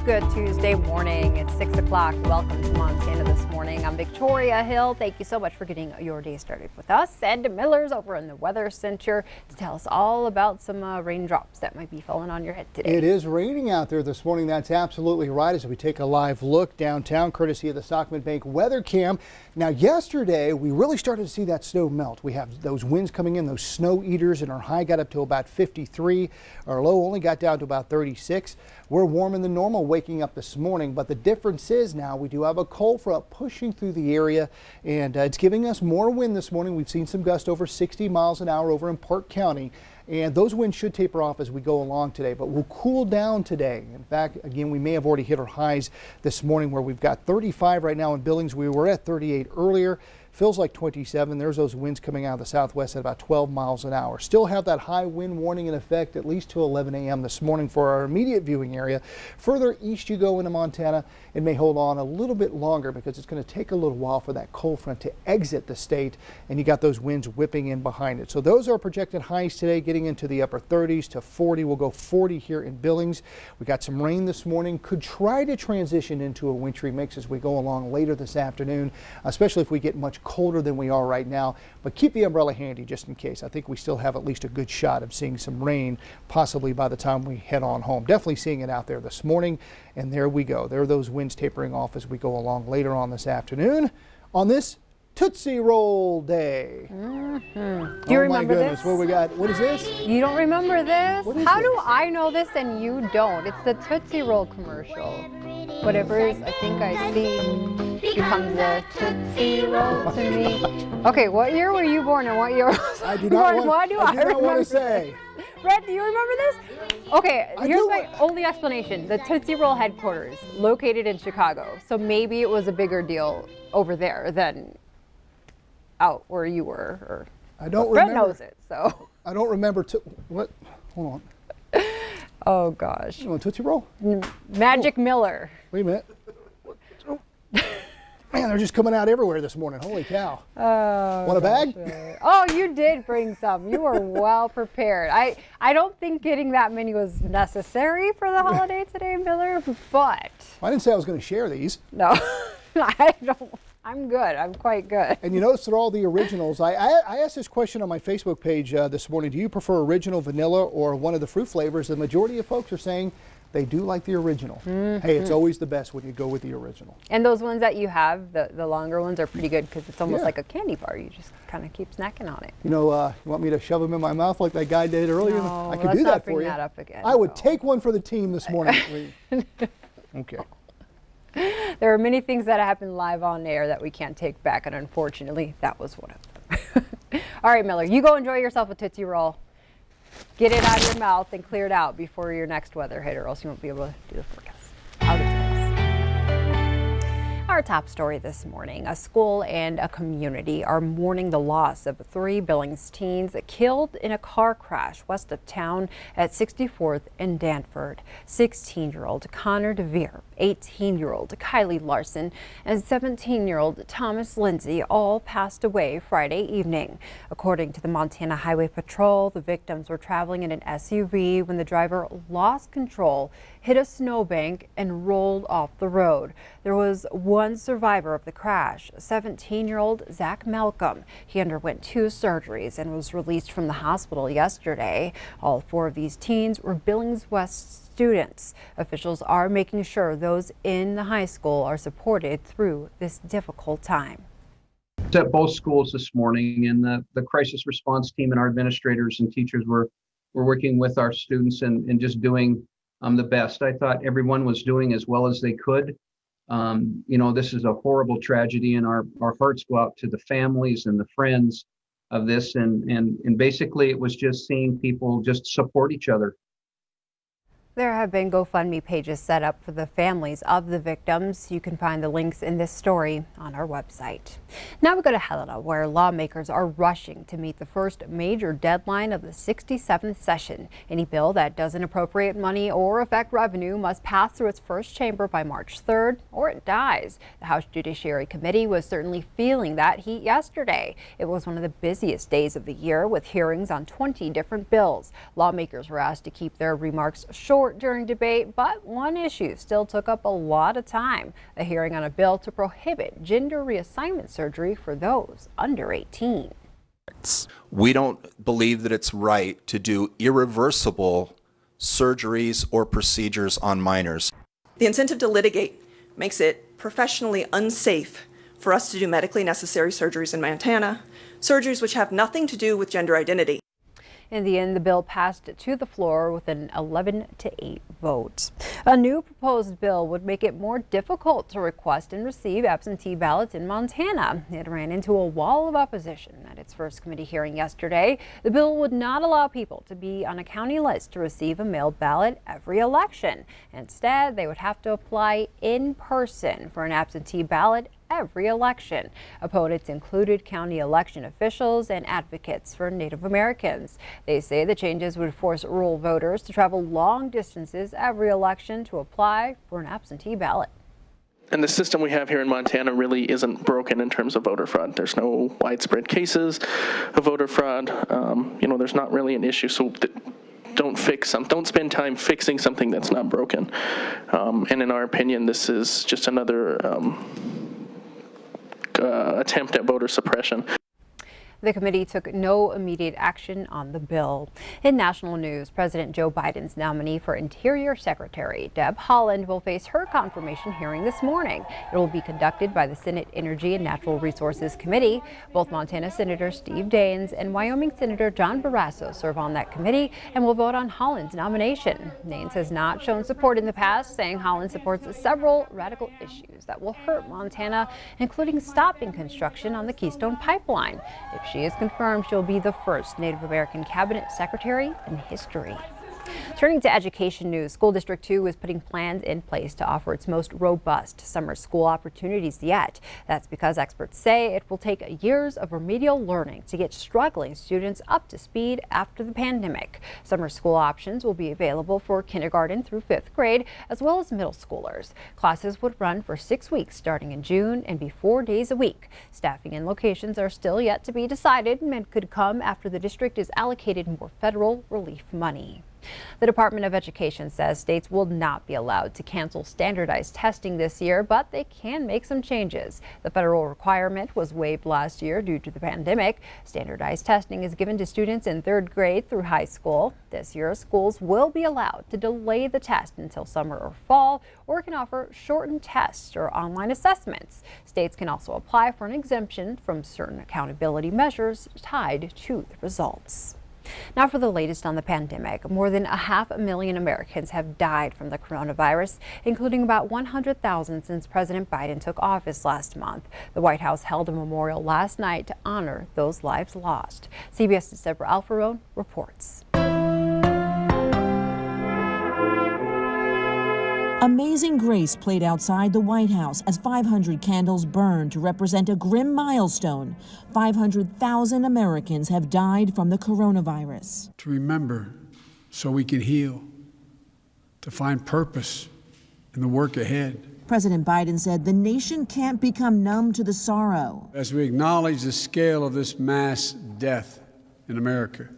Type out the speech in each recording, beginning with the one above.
Good Tuesday morning. It's 6 o'clock. Welcome to Montana This Morning. I'm Victoria Hill. Thank you so much for getting your day started with us. Ed Miller's over in the Weather Center to tell us all about some raindrops that might be falling on your head today. It is raining out there this morning. That's absolutely right as we take a live look downtown courtesy of the Stockman Bank Weather Cam. Now yesterday we really started to see that snow melt. We have those winds coming in, those snow eaters, and our high got up to about 53. Our low only got down to about 36. We're warmer than normal waking up this morning, but the difference is now we do have a cold front pushing through the area, and it's giving us more wind this morning. We've seen some gusts over 60 miles an hour over in Park County, and those winds should taper off as we go along today, but we'll cool down today. In fact, again, we may have already hit our highs this morning where we've got 35 right now in Billings. We were at 38 earlier. Feels like 27. There's those winds coming out of the southwest at about 12 miles an hour. Still have that high wind warning in effect at least till 11 a.m. this morning for our immediate viewing area. Further east you go into Montana, it may hold on a little bit longer because it's going to take a little while for that cold front to exit the state, and you got those winds whipping in behind it. So those are projected highs today, getting into the upper 30s to 40. We'll go 40 here in Billings. We got some rain this morning. Could try to transition into a wintry mix as we go along later this afternoon, especially if we get much colder than we are right now, but keep the umbrella handy just in case. I think we still have at least a good shot of seeing some rain possibly by the time we head on home. Definitely seeing it out there this morning, and there we go. There are those winds tapering off as we go along later on this afternoon on this Tootsie Roll Day. Do you remember this? What we got? What is this? You don't remember this? What How is do this? I know this and you don't? It's the Tootsie Roll commercial. Whatever is, I think I see becomes a Tootsie Roll to me. Okay, what year were you born and what year was I do not want remember to say. this? Brett, do you remember this? Okay, here's my only explanation. The Tootsie Roll headquarters located in Chicago, so maybe it was a bigger deal over there than out where you were. Or I don't Brett remember. knows it, so. I don't remember. What? Hold on. Oh gosh. You want Tootsie Roll? Magic Miller. Wait a minute. Man, they're just coming out everywhere this morning. Holy cow. Want a bag? Oh, you did bring some. You were well prepared. I don't think getting that many was necessary for the holiday today, Miller, but. I didn't say I was going to share these. No, I don't. I'm good. I'm quite good. And you notice they're all the originals. I asked this question on my Facebook page this morning. Do you prefer original vanilla or one of the fruit flavors? The majority of folks are saying they do like the original. Hey, it's always the best when you go with the original. And those ones that you have, the longer ones, are pretty good because it's almost Yeah. like a candy bar. You just kind of keep snacking on it. You know, you want me to shove them in my mouth like that guy did earlier? No, I could let's do not that bring for you. that up again, I would no. take one for the team this morning. Okay. There are many things that happen live on air that we can't take back, and unfortunately, that was one of them. All right, Miller, you go enjoy yourself a Tootsie Roll. Get it out of your mouth and clear it out before your next weather hit, or else you won't be able to do the forecast. Out of Our top story this morning, a school and a community are mourning the loss of 3 Billings teens killed in a car crash west of town at 64th and Danford. 16-year-old Connor DeVere, 18-year-old Kylie Larson, and 17-year-old Thomas Lindsay all passed away Friday evening. According to the Montana Highway Patrol, the victims were traveling in an SUV when the driver lost control, hit a snowbank, and rolled off the road. There was one survivor of the crash, 17-year-old Zach Malcolm. He underwent 2 surgeries and was released from the hospital yesterday. All 4 of these teens were Billings West students. Officials are making sure those in the high school are supported through this difficult time. At both schools this morning, and the crisis response team and our administrators and teachers were working with our students and just doing the best. I thought everyone was doing as well as they could. You know, this is a horrible tragedy, and our hearts go out to the families and the friends of this. And basically it was just seeing people just support each other. There have been GoFundMe pages set up for the families of the victims. You can find the links in this story on our website. Now we go to Helena, where lawmakers are rushing to meet the first major deadline of the 67th session. Any bill that doesn't appropriate money or affect revenue must pass through its first chamber by March 3rd, or it dies. The House Judiciary Committee was certainly feeling that heat yesterday. It was one of the busiest days of the year, with hearings on 20 different bills. Lawmakers were asked to keep their remarks short support during debate, but one issue still took up a lot of time: a hearing on a bill to prohibit gender reassignment surgery for those under 18. We don't believe that it's right to do irreversible surgeries or procedures on minors. The incentive to litigate makes it professionally unsafe for us to do medically necessary surgeries in Montana, surgeries which have nothing to do with gender identity. In the end, the bill passed to the floor with an 11-8 vote. A new proposed bill would make it more difficult to request and receive absentee ballots in Montana. It ran into a wall of opposition at its first committee hearing yesterday. The bill would not allow people to be on a county list to receive a mailed ballot every election. Instead, they would have to apply in person for an absentee ballot every election. Opponents included county election officials and advocates for Native Americans. They say the changes would force rural voters to travel long distances every election to apply for an absentee ballot. And the system we have here in Montana really isn't broken in terms of voter fraud. There's no widespread cases of voter fraud. There's not really an issue. So don't spend time fixing something that's not broken. And in our opinion, this is just another attempt at voter suppression. The committee took no immediate action on the bill. In national news, President Joe Biden's nominee for Interior Secretary, Deb Haaland, will face her confirmation hearing this morning. It will be conducted by the Senate Energy and Natural Resources Committee. Both Montana Senator Steve Daines and Wyoming Senator John Barrasso serve on that committee and will vote on Haaland's nomination. Daines has not shown support in the past, saying Haaland supports several radical issues that will hurt Montana, including stopping construction on the Keystone Pipeline. If she is confirmed, she'll be the first Native American cabinet secretary in history. Turning to education news, School District 2 is putting plans in place to offer its most robust summer school opportunities yet. That's because experts say it will take years of remedial learning to get struggling students up to speed after the pandemic. Summer school options will be available for kindergarten through 5th grade, as well as middle schoolers. Classes would run for 6 weeks starting in June and be 4 days a week. Staffing and locations are still yet to be decided and could come after the district is allocated more federal relief money. The Department of Education says states will not be allowed to cancel standardized testing this year, but they can make some changes. The federal requirement was waived last year due to the pandemic. Standardized testing is given to students in 3rd grade through high school. This year, schools will be allowed to delay the test until summer or fall, or can offer shortened tests or online assessments. States can also apply for an exemption from certain accountability measures tied to the results. Now for the latest on the pandemic. More than 500,000 Americans have died from the coronavirus, including about 100,000 since President Biden took office last month. The White House held a memorial last night to honor those lives lost. CBS's Deborah Alfarone reports. Amazing Grace played outside the White House as 500 candles burned to represent a grim milestone. 500,000 Americans have died from the coronavirus. To remember so we can heal, to find purpose in the work ahead. President Biden said the nation can't become numb to the sorrow. As we acknowledge the scale of this mass death in America,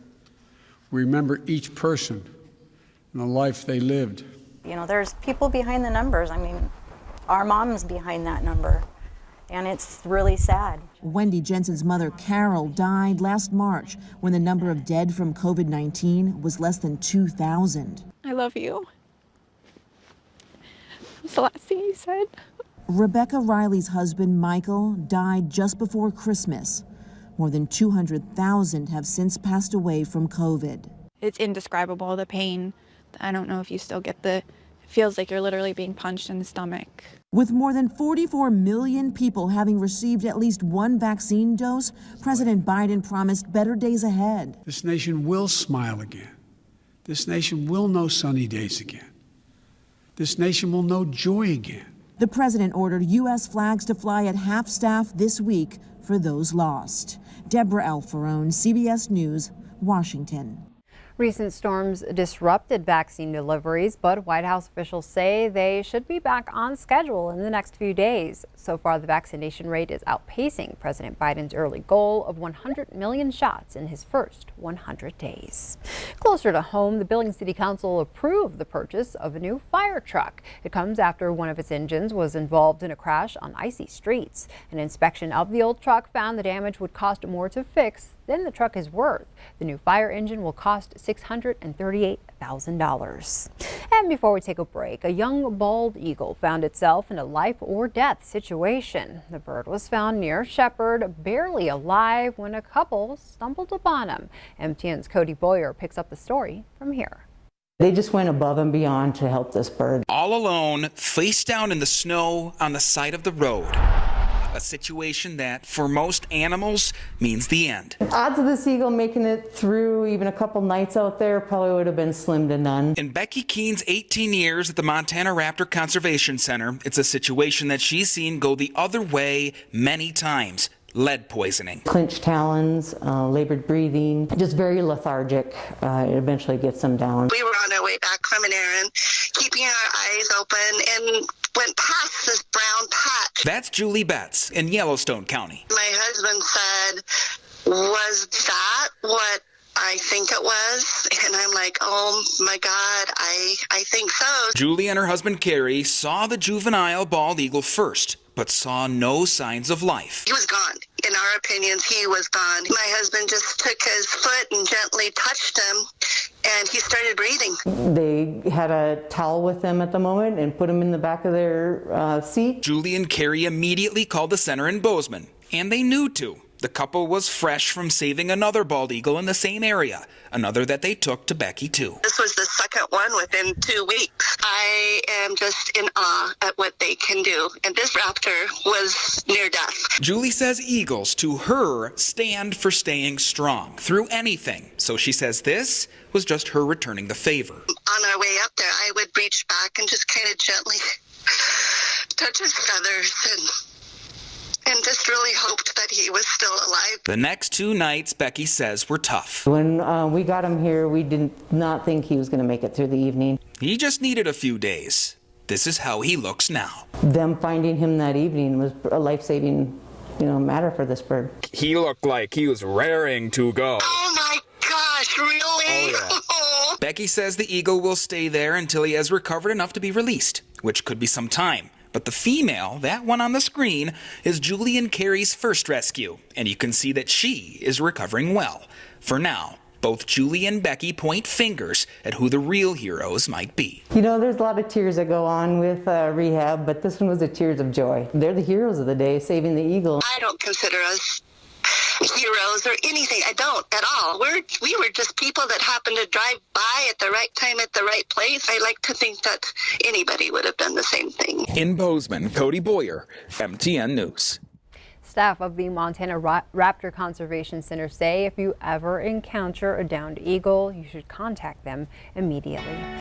we remember each person and the life they lived. You know, there's people behind the numbers. I mean, our mom's behind that number, and it's really sad. Wendy Jensen's mother, Carol, died last March when the number of dead from COVID-19 was less than 2,000. I love you. That's the last thing he said. Rebecca Riley's husband, Michael, died just before Christmas. More than 200,000 have since passed away from COVID. It's indescribable, the pain. I don't know if you still get it feels like you're literally being punched in the stomach. With more than 44 million people having received at least one vaccine dose, President Biden promised better days ahead. This nation will smile again. This nation will know sunny days again. This nation will know joy again. The president ordered U.S. flags to fly at half-staff this week for those lost. Deborah Alfarone, CBS News, Washington. Recent storms disrupted vaccine deliveries, but White House officials say they should be back on schedule in the next few days. So far, the vaccination rate is outpacing President Biden's early goal of 100 million shots in his first 100 days. Closer to home, the Billings City Council approved the purchase of a new fire truck. It comes after one of its engines was involved in a crash on icy streets. An inspection of the old truck found the damage would cost more to fix than the truck is worth. The new fire engine will cost $638,000. And before we take a break, a young bald eagle found itself in a life or death situation. The bird was found near Shepherd, barely alive, when a couple stumbled upon him. MTN's Cody Boyer picks up the story from here. They just went above and beyond to help this bird. All alone, face down in the snow on the side of the road. A situation that, for most animals, means the end. Odds of this eagle making it through even a couple nights out there probably would have been slim to none. In Becky Keene's 18 years at the Montana Raptor Conservation Center, it's a situation that she's seen go the other way many times. Lead poisoning. Clenched talons, labored breathing, just very lethargic. It eventually gets them down. We were on our way back from an errand, keeping our eyes open, and went past this brown patch. That's Julie Betts in Yellowstone County. My husband said, "Was that what I think it was?" And I'm like, "Oh my God, I think so." Julie and her husband Carrie saw the juvenile bald eagle first, but saw no signs of life. He was gone. In our opinions, he was gone. My husband just took his foot and gently touched him, and he started breathing. They had a towel with them at the moment and put him in the back of their seat. Julie and Carrie immediately called the center in Bozeman, and they knew to. The couple was fresh from saving another bald eagle in the same area, another that they took to Becky too. This was the second one within 2 weeks. I am just in awe at what they can do. And this raptor was near death. Julie says eagles, to her, stand for staying strong through anything. So she says this was just her returning the favor. On our way up there, I would reach back and just kind of gently touch his feathers and just really hoped that he was still alive. The next 2 nights, Becky says, were tough. When we got him here, we did not think he was going to make it through the evening. He just needed a few days. This is how he looks now. Them finding him that evening was a life-saving, matter for this bird. He looked like he was raring to go. Oh my gosh, really? Oh, yeah. Becky says the eagle will stay there until he has recovered enough to be released, which could be some time. But the female, that one on the screen, is Julie and Carrie's first rescue, and you can see that she is recovering well. For now, both Julie and Becky point fingers at who the real heroes might be. There's a lot of tears that go on with rehab, but this one was the tears of joy. They're the heroes of the day, saving the eagle. I don't consider us heroes or anything. I don't at all. We were just people that happened to drive by at the right time at the right place. I like to think that anybody would have done the same thing. In Bozeman, Cody Boyer, MTN News. Staff of the Montana Raptor Conservation Center say if you ever encounter a downed eagle, you should contact them immediately.